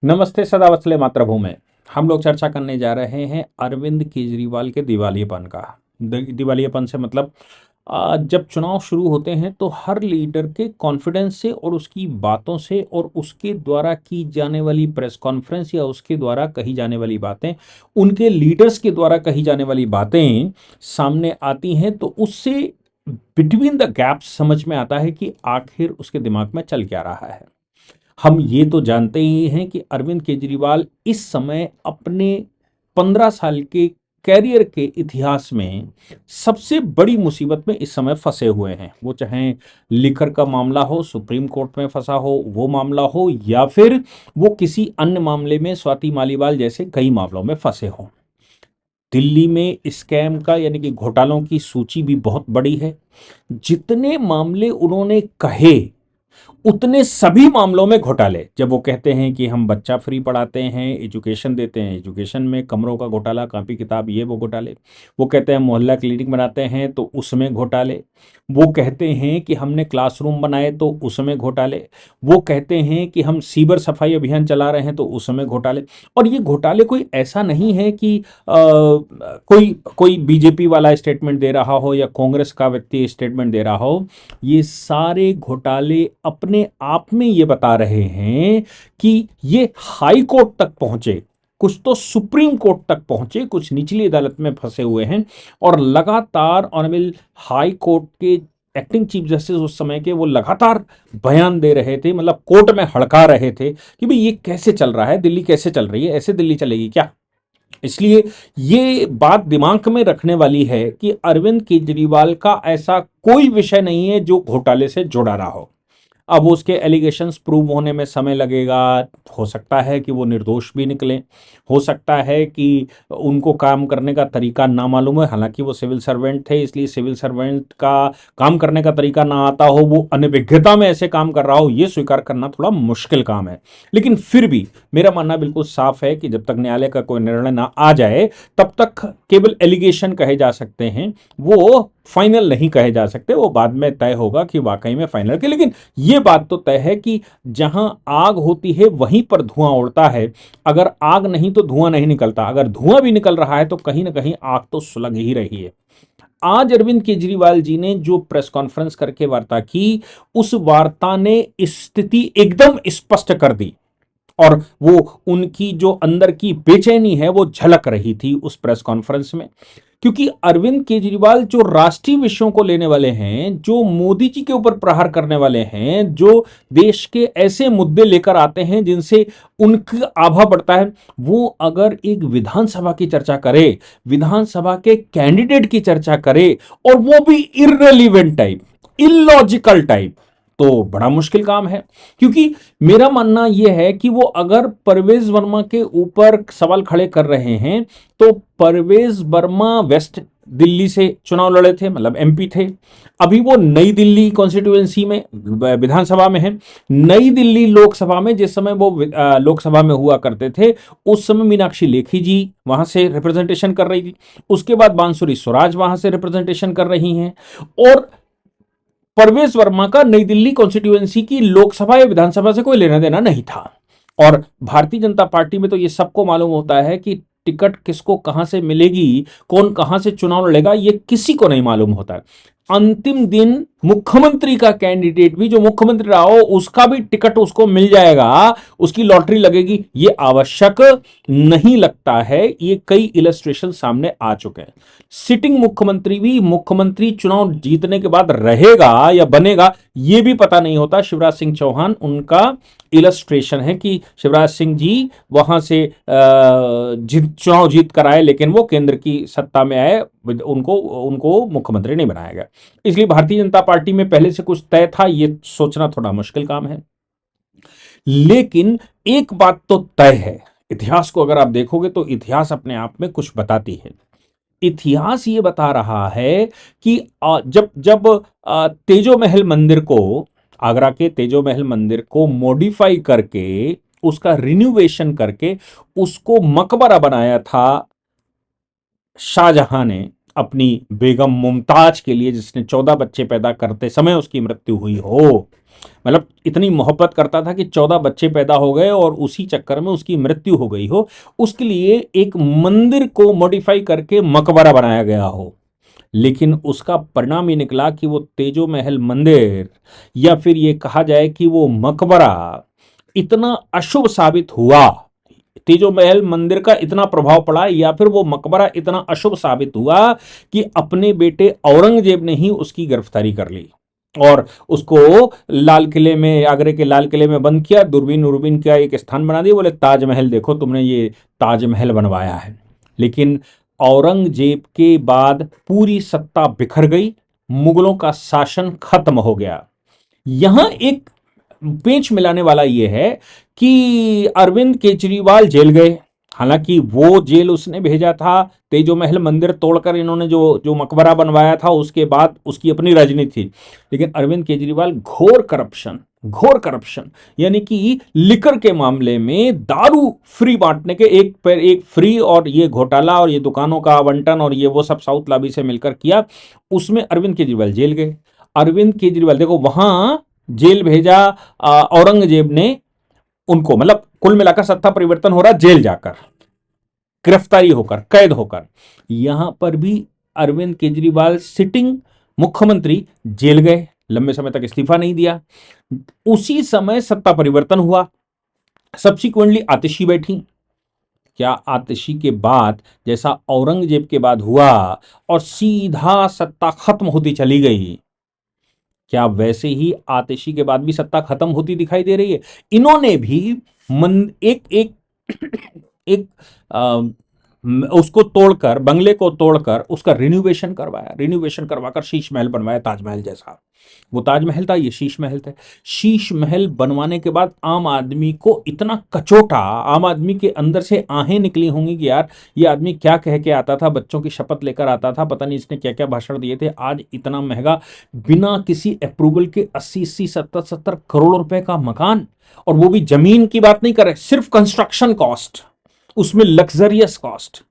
नमस्ते सदा वत्सले मातृभूमि। हम लोग चर्चा करने जा रहे हैं अरविंद केजरीवाल के दिवालियेपन का। दिवालियेपन से मतलब जब चुनाव शुरू होते हैं तो हर लीडर के कॉन्फिडेंस से और उसकी बातों से और उसके द्वारा की जाने वाली प्रेस कॉन्फ्रेंस या उसके द्वारा कही जाने वाली बातें, उनके लीडर्स के द्वारा कही जाने वाली बातें सामने आती हैं, तो उससे बिटवीन द गैप्स समझ में आता है कि आखिर उसके दिमाग में चल क्या रहा है। हम ये तो जानते ही हैं कि अरविंद केजरीवाल इस समय अपने 15 साल के कैरियर के इतिहास में सबसे बड़ी मुसीबत में इस समय फंसे हुए हैं। वो चाहे लिकर का मामला हो, सुप्रीम कोर्ट में फंसा हो वो मामला हो, या फिर वो किसी अन्य मामले में स्वाति मालीवाल जैसे कई मामलों में फंसे हों। दिल्ली में स्कैम का यानी कि घोटालों की सूची भी बहुत बड़ी है। जितने मामले उन्होंने कहे उतने सभी मामलों में घोटाले। जब वो कहते हैं कि हम बच्चा फ्री पढ़ाते हैं, एजुकेशन देते हैं, एजुकेशन में कमरों का घोटाला, कॉपी किताब, ये वो घोटाले। वो कहते हैं मोहल्ला क्लिनिक बनाते हैं तो उसमें घोटाले। वो कहते हैं कि हमने क्लासरूम बनाए तो उसमें घोटाले। वो कहते हैं कि हम सीवर सफाई अभियान चला रहे हैं तो उसमें घोटाले। और ये घोटाले कोई ऐसा नहीं है कि कोई कोई बीजेपी वाला स्टेटमेंट दे रहा हो या कांग्रेस का व्यक्ति स्टेटमेंट दे रहा हो। ये सारे घोटाले अपने आप में ये बता रहे हैं कि ये हाई कोर्ट तक पहुंचे, कुछ तो सुप्रीम कोर्ट तक पहुंचे, कुछ निचली अदालत में फंसे हुए हैं। और लगातार ऑनरेबल हाई कोर्ट के एक्टिंग चीफ जस्टिस उस समय के वो लगातार बयान दे रहे थे, मतलब कोर्ट में हड़का रहे थे कि भाई ये कैसे चल रहा है, दिल्ली कैसे चल रही है, ऐसे दिल्ली चलेगी क्या। इसलिए ये बात दिमाग में रखने वाली है कि अरविंद केजरीवाल का ऐसा कोई विषय नहीं है जो घोटाले से जुड़ा रहा हो। अब उसके एलिगेशंस प्रूव होने में समय लगेगा। हो सकता है कि वो निर्दोष भी निकलें, हो सकता है कि उनको काम करने का तरीका ना मालूम है। हालांकि वो सिविल सर्वेंट थे, इसलिए सिविल सर्वेंट का काम करने का तरीका ना आता हो, वो अनभिज्ञता में ऐसे काम कर रहा हो, ये स्वीकार करना थोड़ा मुश्किल काम है। लेकिन फिर भी मेरा मानना बिल्कुल साफ है कि जब तक न्यायालय का कोई निर्णय ना आ जाए तब तक केवल एलिगेशन कहे जा सकते हैं, वो फाइनल नहीं कहे जा सकते। वो बाद में तय होगा कि वाकई में फाइनल के। लेकिन ये बात तो तय है कि जहां आग होती है वहीं पर धुआं उड़ता है। अगर आग नहीं तो धुआं नहीं निकलता, अगर धुआं भी निकल रहा है तो कहीं ना कहीं आग तो सुलग ही रही है। आज अरविंद केजरीवाल जी ने जो प्रेस कॉन्फ्रेंस करके वार्ता की, उस वार्ता ने स्थिति एकदम स्पष्ट कर दी। और वो उनकी जो अंदर की बेचैनी है वो झलक रही थी उस प्रेस कॉन्फ्रेंस में। क्योंकि अरविंद केजरीवाल जो राष्ट्रीय विषयों को लेने वाले हैं, जो मोदी जी के ऊपर प्रहार करने वाले हैं, जो देश के ऐसे मुद्दे लेकर आते हैं जिनसे उनका आभा बढ़ता है, वो अगर एक विधानसभा की चर्चा करे, विधानसभा के कैंडिडेट की चर्चा करे, और वो भी इर्रेलीवेंट टाइप, इलॉजिकल टाइप, तो बड़ा मुश्किल काम है। क्योंकि मेरा मानना यह है कि वो अगर परवेज वर्मा के ऊपर सवाल खड़े कर रहे हैं तो परवेज वर्मा वेस्ट दिल्ली से चुनाव लड़े थे, मतलब एमपी थे। अभी वो नई दिल्ली कॉन्स्टिट्यूएंसी में विधानसभा में है। नई दिल्ली लोकसभा में जिस समय वो लोकसभा में हुआ करते थे, उस समय मीनाक्षी लेखी जी वहां से रिप्रेजेंटेशन कर रही थी। उसके बाद बांसुरी स्वराज वहां से रिप्रेजेंटेशन कर रही हैं। और परवेज वर्मा का नई दिल्ली कॉन्स्टिट्यूएंसी की लोकसभा या विधानसभा से कोई लेना देना नहीं था। और भारतीय जनता पार्टी में तो ये सबको मालूम होता है कि टिकट किसको कहां से मिलेगी, कौन कहां से चुनाव लड़ेगा, ये किसी को नहीं मालूम होता है। अंतिम दिन मुख्यमंत्री का कैंडिडेट भी, जो मुख्यमंत्री रहा हो, उसका भी टिकट उसको मिल जाएगा, उसकी लॉटरी लगेगी, ये आवश्यक नहीं लगता है। ये कई इलस्ट्रेशन सामने आ चुके हैं। सिटिंग मुख्यमंत्री भी मुख्यमंत्री चुनाव जीतने के बाद रहेगा या बनेगा, ये भी पता नहीं होता। शिवराज सिंह चौहान उनका इलस्ट्रेशन है कि शिवराज सिंह जी वहां से चुनाव जीत कर आए, लेकिन वो केंद्र की सत्ता में आए, उनको उनको मुख्यमंत्री नहीं बनाया गया। इसलिए भारतीय जनता पार्टी में पहले से कुछ तय था, ये सोचना थोड़ा मुश्किल काम है। लेकिन एक बात तो तय है, इतिहास को अगर आप देखोगे तो इतिहास अपने आप में कुछ बताती है। इतिहास ये बता रहा है कि जब जब तेजो महल मंदिर को, आगरा के तेजो महल मंदिर को मॉडिफाई करके, उसका रिन्यूवेशन करके उसको मकबरा बनाया था शाहजहां ने, अपनी बेगम मुमताज के लिए, जिसने 14 बच्चे पैदा करते समय उसकी मृत्यु हुई हो, मतलब इतनी मोहब्बत करता था कि 14 बच्चे पैदा हो गए और उसी चक्कर में उसकी मृत्यु हो गई हो, उसके लिए एक मंदिर को मॉडिफाई करके मकबरा बनाया गया हो। लेकिन उसका परिणाम ये निकला कि वो तेजो महल मंदिर, या फिर ये कहा जाए कि वो मकबरा, इतना अशुभ साबित हुआ, तेजो महल मंदिर का इतना प्रभाव पड़ा, या फिर वो मकबरा इतना अशुभ साबित हुआ कि अपने बेटे औरंगजेब ने ही उसकी गिरफ्तारी कर ली और उसको लाल किले में, आगरे के लाल किले में बंद किया, दूरबीन उर्बीन का एक स्थान बना दिया, बोले ताजमहल देखो तुमने ये ताजमहल बनवाया है। लेकिन औरंगजेब के बाद पूरी सत्ता बिखर गई, मुगलों का शासन खत्म हो गया। यहां एक पेंच मिलाने वाला यह है कि अरविंद केजरीवाल जेल गए, हालांकि वो जेल उसने भेजा था तेजो महल मंदिर तोड़कर, इन्होंने जो जो मकबरा बनवाया था उसके बाद उसकी अपनी राजनीति थी। लेकिन अरविंद केजरीवाल घोर करप्शन यानी कि लिकर के मामले में, दारू फ्री बांटने के, एक पर एक फ्री, और ये घोटाला और ये दुकानों का आवंटन और ये वो सब साउथ लॉबी से मिलकर किया, उसमें अरविंद केजरीवाल जेल गए। अरविंद केजरीवाल देखो वहां जेल भेजा औरंगजेब ने उनको, मतलब कुल मिलाकर सत्ता परिवर्तन हो रहा जेल जाकर, गिरफ्तारी होकर, कैद होकर। यहां पर भी अरविंद केजरीवाल सिटिंग मुख्यमंत्री जेल गए, लंबे समय तक इस्तीफा नहीं दिया। उसी समय सत्ता परिवर्तन हुआ, सब्सिक्वेंटली आतिशी बैठी। क्या आतिशी के बाद जैसा औरंगजेब के बाद हुआ और सीधा सत्ता खत्म होती चली गई, क्या वैसे ही आतिशी के बाद भी सत्ता खत्म होती दिखाई दे रही है? इन्होंने भी एक एक एक उसको तोड़कर, बंगले को तोड़कर उसका रिन्यूवेशन करवाया, रिन्यूवेशन करवाकर शीश महल बनवाया, ताजमहल जैसा। वो ताजमहल था, ये शीश महल था। शीश महल बनवाने के बाद आम आदमी को इतना कचोटा, आम आदमी के अंदर से आहें निकली होंगी कि यार ये आदमी क्या कह के आता था, बच्चों की शपथ लेकर आता था, पता नहीं इसने क्या क्या भाषण दिए थे, आज इतना महंगा बिना किसी अप्रूवल के 80-80, 70-70 करोड़ रुपए का मकान, और वो भी जमीन की बात नहीं कर रहे, सिर्फ कंस्ट्रक्शन कॉस्ट, उसमें लग्जरियस कॉस्ट।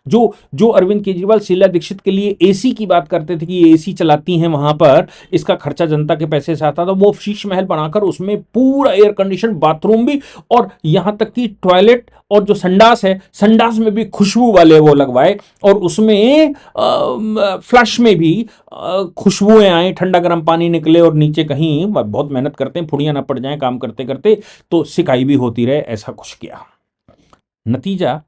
जो जो अरविंद केजरीवाल शीला दीक्षित के लिए एसी की बात करते थे कि ये एसी चलाती हैं वहां पर, इसका खर्चा जनता के पैसे से आता था, वो शीश महल बनाकर उसमें पूरा एयर कंडीशन बाथरूम भी, और यहां तक कि टॉयलेट और जो संडास है, संडास में भी खुशबू वाले वो लगवाए, और उसमें फ्लश में भी खुशबुएं आए, ठंडा गर्म पानी निकले, और नीचे कहीं बहुत मेहनत करते हैं, फुड़ियां ना पड़ जाए काम करते करते, तो सिकाई भी होती रहे, ऐसा कुछ किया। नतीजा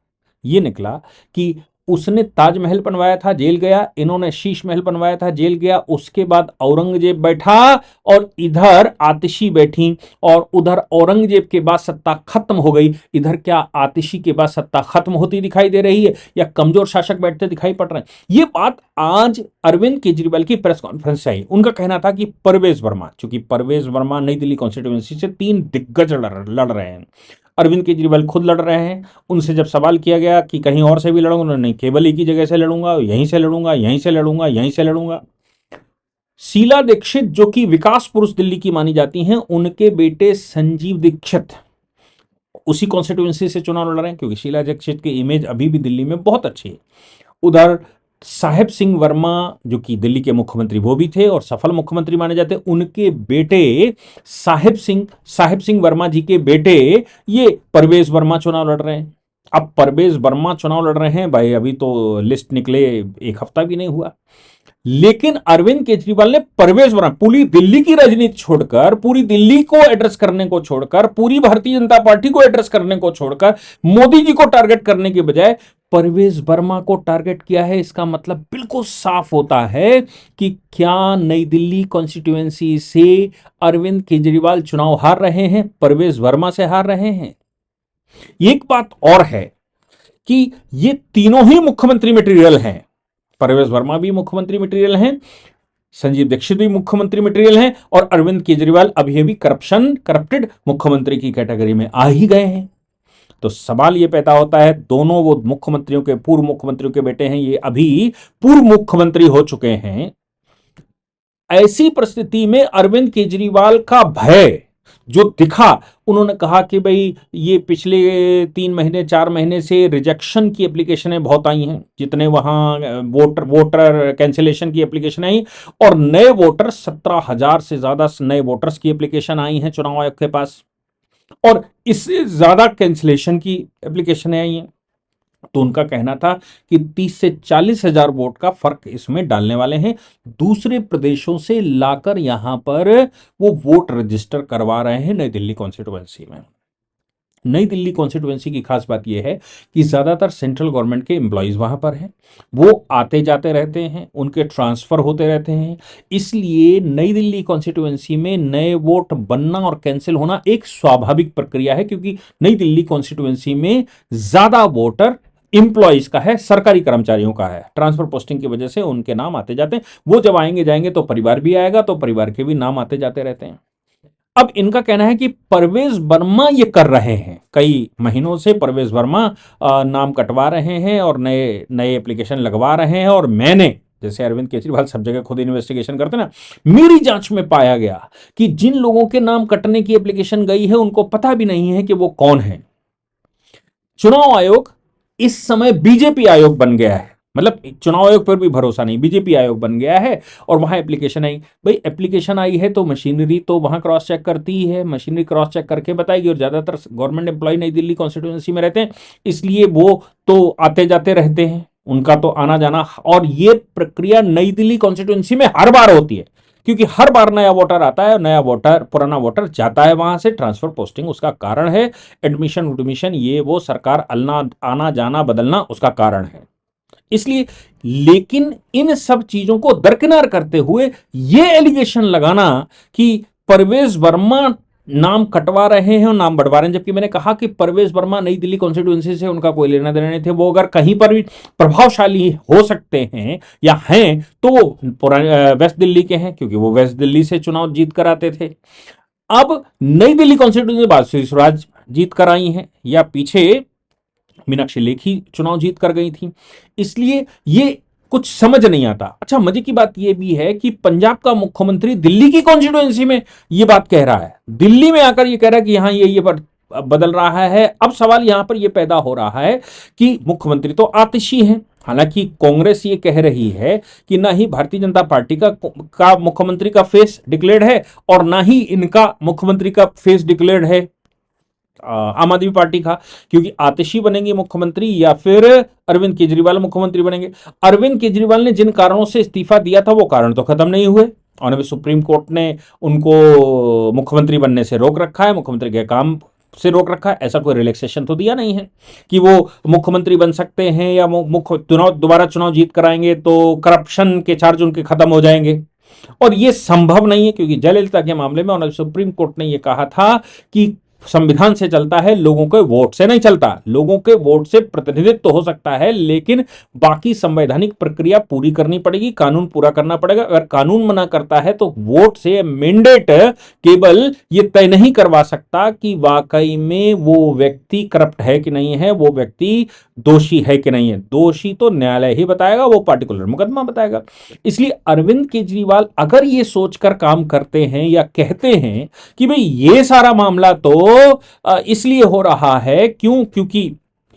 ये निकला कि उसने ताजमहल बनवाया था, जेल गया, इन्होंने शीश महल बनवाया था, जेल गया, उसके बाद औरंगजेब बैठा और इधर आतिशी बैठी, और उधर औरंगजेब के बाद सत्ता खत्म हो गई, इधर क्या आतिशी के बाद सत्ता खत्म होती दिखाई दे रही है या कमजोर शासक बैठते दिखाई पड़ रहे हैं? ये बात आज अरविंद केजरीवाल की प्रेस कॉन्फ्रेंस से आई। उनका कहना था कि परवेज वर्मा, चूंकि परवेज वर्मा नई दिल्ली कॉन्स्टिट्यूएंसी से 3 दिग्गज लड़ रहे हैं, अरविंद केजरीवाल खुद लड़ रहे हैं। उनसे जब सवाल किया गया कि कहीं और से भी लड़ूंगा, उन्होंने नहीं, केवल एक ही जगह से लड़ूंगा, यहीं से लड़ूंगा, यहीं से लड़ूंगा, यहीं से लड़ूंगा। शीला दीक्षित जो कि विकास पुरुष दिल्ली की मानी जाती हैं, उनके बेटे संजीव दीक्षित उसी कॉन्स्टिट्यूएंसी से चुनाव लड़ रहे हैं, क्योंकि शीला दीक्षित की इमेज अभी भी दिल्ली में बहुत अच्छी है। उधर साहेब सिंह वर्मा जो कि दिल्ली के मुख्यमंत्री वो भी थे और सफल मुख्यमंत्री माने जाते हैं, उनके बेटे साहेब सिंह वर्मा जी के बेटे ये परवेज वर्मा चुनाव लड़ रहे हैं। अब परवेज वर्मा चुनाव लड़ रहे हैं भाई, अभी तो लिस्ट निकले 1 हफ्ता भी नहीं हुआ, लेकिन अरविंद केजरीवाल ने परवेज वर्मा, पूरी दिल्ली की राजनीति छोड़कर, पूरी दिल्ली को एड्रेस करने को छोड़कर, पूरी भारतीय जनता पार्टी को एड्रेस करने को छोड़कर, मोदी जी को टारगेट करने के बजाय परवेज वर्मा को टारगेट किया है। इसका मतलब बिल्कुल साफ होता है कि क्या नई दिल्ली कॉन्स्टिट्यूएंसी से अरविंद केजरीवाल चुनाव हार रहे हैं, परवेज वर्मा से हार रहे हैं। एक बात और है कि ये तीनों ही मुख्यमंत्री मटेरियल हैं, परवेज वर्मा भी मुख्यमंत्री मटेरियल हैं, संजीव दीक्षित भी मुख्यमंत्री मटेरियल हैं, और अरविंद केजरीवाल अभी अभी करप्टेड मुख्यमंत्री की कैटेगरी में आ ही गए हैं। तो सवाल यह पैदा होता है, दोनों वो मुख्यमंत्रियों के, पूर्व मुख्यमंत्रियों के बेटे हैं, ये अभी पूर्व मुख्यमंत्री हो चुके हैं। ऐसी परिस्थिति में अरविंद केजरीवाल का भय जो दिखा, उन्होंने कहा कि भाई ये पिछले 3 महीने 4 महीने से रिजेक्शन की एप्लीकेशनें बहुत आई हैं, जितने वहां वोटर कैंसिलेशन की एप्लीकेशन आई, और नए वोटर 17,000 से ज्यादा नए वोटर्स की एप्लीकेशन आई हैं चुनाव आयोग के पास, और इससे ज्यादा कैंसिलेशन की एप्लीकेशनें आई हैं। तो उनका कहना था कि 30 से 40 हजार वोट का फर्क इसमें डालने वाले हैं, दूसरे प्रदेशों से लाकर यहां पर वो वोट रजिस्टर करवा रहे हैं नई दिल्ली कॉन्स्टिट्यूएंसी में। नई दिल्ली कॉन्स्टिट्यूएंसी की खास बात यह है कि ज्यादातर सेंट्रल गवर्नमेंट के एम्प्लॉयज वहां पर हैं, वो आते जाते रहते हैं, उनके ट्रांसफर होते रहते हैं, इसलिए नई दिल्ली कॉन्स्टिट्यूएंसी में नए वोट बनना और कैंसिल होना एक स्वाभाविक प्रक्रिया है, क्योंकि नई दिल्ली कॉन्स्टिट्यूएंसी में ज्यादा वोटर इंप्लॉयज का है, सरकारी कर्मचारियों का है, ट्रांसफर पोस्टिंग की वजह से उनके नाम आते जाते हैं, वो जब आएंगे जाएंगे तो परिवार भी आएगा, तो परिवार के भी नाम आते जाते रहते हैं। अब इनका कहना है कि परवेज वर्मा ये कर रहे हैं, कई महीनों से परवेज वर्मा नाम कटवा रहे हैं और नए नए एप्लीकेशन लगवा रहे हैं, और मैंने, जैसे अरविंद केजरीवाल सब जगह खुद इन्वेस्टिगेशन करते ना, मेरी जांच में पाया गया कि जिन लोगों के नाम कटने की एप्लीकेशन गई है उनको पता भी नहीं है कि वो कौन है। चुनाव आयोग इस समय बीजेपी आयोग बन गया है, मतलब चुनाव आयोग पर भी भरोसा नहीं, बीजेपी आयोग बन गया है, और वहां एप्लीकेशन आई, भाई एप्लीकेशन आई है तो मशीनरी तो वहां क्रॉस चेक करती ही है, मशीनरी क्रॉस चेक करके बताएगी, और ज्यादातर गवर्नमेंट एम्प्लॉय नई दिल्ली कॉन्स्टिट्यूएंसी में रहते हैं, इसलिए वो तो आते जाते रहते हैं, उनका तो आना जाना, और ये प्रक्रिया नई दिल्ली कॉन्स्टिट्यूएंसी में हर बार होती है, क्योंकि हर बार नया वोटर आता है, नया वोटर पुराना वोटर जाता है वहां से, ट्रांसफर पोस्टिंग उसका कारण है, एडमिशन उडमिशन ये वो सरकार आना जाना बदलना उसका कारण है, इसलिए। लेकिन इन सब चीजों को दरकिनार करते हुए यह एलिगेशन लगाना कि परवेज वर्मा नाम कटवा रहे हैं और नाम बढ़वा रहे हैं, जबकि मैंने कहा कि परवेज वर्मा नई दिल्ली कॉन्स्टिट्यूएंसी से उनका कोई लेना देना नहीं थे, वो अगर कहीं पर भी प्रभावशाली हो सकते हैं या हैं तो वो वेस्ट दिल्ली के हैं, क्योंकि वो वेस्ट दिल्ली से चुनाव जीत कर आते थे। अब नई दिल्ली कॉन्स्टिट्यूएंसी बाद सुषमा स्वराज जीत कर आई हैं, या पीछे मीनाक्षी लेखी चुनाव जीत कर गई थी, इसलिए ये कुछ समझ नहीं आता। अच्छा, मजे की बात यह भी है कि पंजाब का मुख्यमंत्री दिल्ली की कॉन्स्टिट्यूएंसी में यह बात कह रहा है, दिल्ली में आकर यह कह रहा है कि यहां ये बदल रहा है। अब सवाल यहां पर यह पैदा हो रहा है कि मुख्यमंत्री तो आतिशी हैं, हालांकि कांग्रेस ये कह रही है कि ना ही भारतीय जनता पार्टी का मुख्यमंत्री का फेस डिक्लेयर्ड है और ना ही इनका मुख्यमंत्री का फेस डिक्लेयर्ड है आम आदमी पार्टी का, क्योंकि आतिशी बनेंगे मुख्यमंत्री या फिर अरविंद केजरीवाल मुख्यमंत्री बनेंगे। अरविंद केजरीवाल ने जिन कारणों से इस्तीफा दिया था वो कारण तो खत्म नहीं हुए, और अभी सुप्रीम कोर्ट ने उनको मुख्यमंत्री बनने से रोक रखा है, मुख्यमंत्री के काम से रोक रखा है, ऐसा कोई रिलैक्सेशन तो दिया नहीं है कि वो मुख्यमंत्री बन सकते हैं या मुख्य दोबारा चुनाव जीत कराएंगे तो करप्शन के चार्ज उनके खत्म हो जाएंगे, और ये संभव नहीं है, क्योंकि जयललिता के मामले में सुप्रीम कोर्ट ने यह कहा था कि संविधान से चलता है, लोगों के वोट से नहीं चलता। लोगों के वोट से प्रतिनिधित्व तो हो सकता है, लेकिन बाकी संवैधानिक प्रक्रिया पूरी करनी पड़ेगी, कानून पूरा करना पड़ेगा। अगर कानून मना करता है तो वोट से मैंडेट केवल ये तय नहीं करवा सकता कि वाकई में वो व्यक्ति करप्ट है कि नहीं है, वो व्यक्ति दोषी है कि नहीं है। दोषी तो न्यायालय ही बताएगा, वो पार्टिकुलर मुकदमा बताएगा। इसलिए अरविंद केजरीवाल अगर ये सोचकर काम करते हैं या कहते हैं कि भाई ये सारा मामला तो इसलिए हो रहा है क्योंकि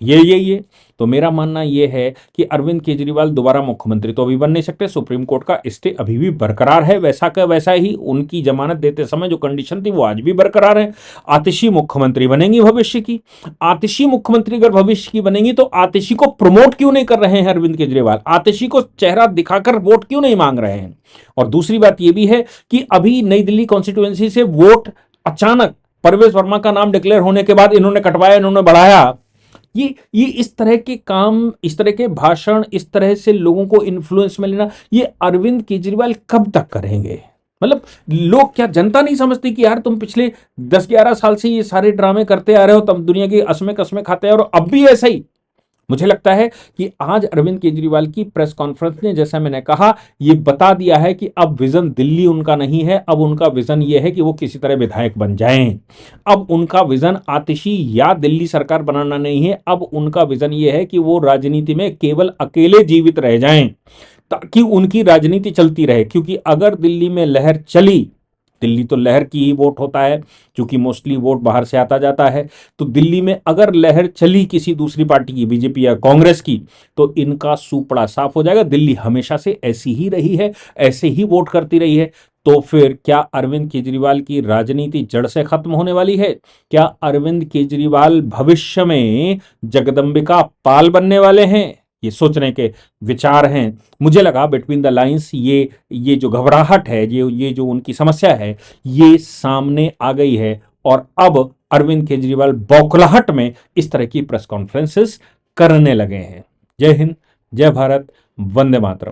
ये तो मेरा मानना यह है कि अरविंद केजरीवाल दोबारा मुख्यमंत्री तो अभी बन नहीं सकते, सुप्रीम कोर्ट का स्टे अभी भी बरकरार है, वैसा का वैसा ही उनकी जमानत देते समय जो कंडीशन थी वो आज भी बरकरार है। आतिशी मुख्यमंत्री बनेंगी भविष्य की, आतिशी मुख्यमंत्री अगर भविष्य की बनेंगी तो आतिशी को प्रमोट क्यों नहीं कर रहे हैं अरविंद केजरीवाल, आतिशी को चेहरा दिखाकर वोट क्यों नहीं मांग रहे हैं। और दूसरी बात यह भी है कि अभी नई दिल्ली कॉन्स्टिट्यूएंसी से वोट अचानक परवेज वर्मा का नाम डिक्लेयर होने के बाद इन्होंने कटवाया, इन्होंने बढ़ाया, ये इस तरह के काम, इस तरह के भाषण, इस तरह से लोगों को इन्फ्लुएंस में लेना, ये अरविंद केजरीवाल कब तक करेंगे। मतलब लोग, क्या जनता नहीं समझती कि यार तुम पिछले 10-11 साल से ये सारे ड्रामे करते आ रहे हो, तब दुनिया की असमें कसमें खाते हैं और अब भी ऐसा ही। मुझे लगता है कि आज अरविंद केजरीवाल की प्रेस कॉन्फ्रेंस ने, जैसा मैंने कहा, यह बता दिया है कि अब विजन दिल्ली उनका नहीं है, अब उनका विजन यह है कि वो किसी तरह विधायक बन जाएं। अब उनका विजन आतिशी या दिल्ली सरकार बनाना नहीं है, अब उनका विजन यह है कि वो राजनीति में केवल अकेले जीवित रह जाएं ताकि उनकी राजनीति चलती रहे, क्योंकि अगर दिल्ली में लहर चली दिल्ली तो लहर की ही वोट होता है, क्योंकि मोस्टली वोट बाहर से आता जाता है। तो दिल्ली में अगर लहर चली किसी दूसरी पार्टी की, बीजेपी या कांग्रेस की, तो इनका सूपड़ा साफ हो जाएगा। दिल्ली हमेशा से ऐसी ही रही है, ऐसे ही वोट करती रही है। तो फिर क्या अरविंद केजरीवाल की राजनीति जड़ से खत्म होने वाली है? क्या अरविंद केजरीवाल भविष्य में जगदंबिका पाल बनने वाले हैं? ये सोचने के विचार हैं। मुझे लगा बिटवीन द लाइंस ये जो घबराहट है, ये जो उनकी समस्या है, ये सामने आ गई है। और अब अरविंद केजरीवाल बौखलाहट में इस तरह की प्रेस कॉन्फ्रेंसेस करने लगे हैं। जय हिंद, जय भारत, वंदे मातरम।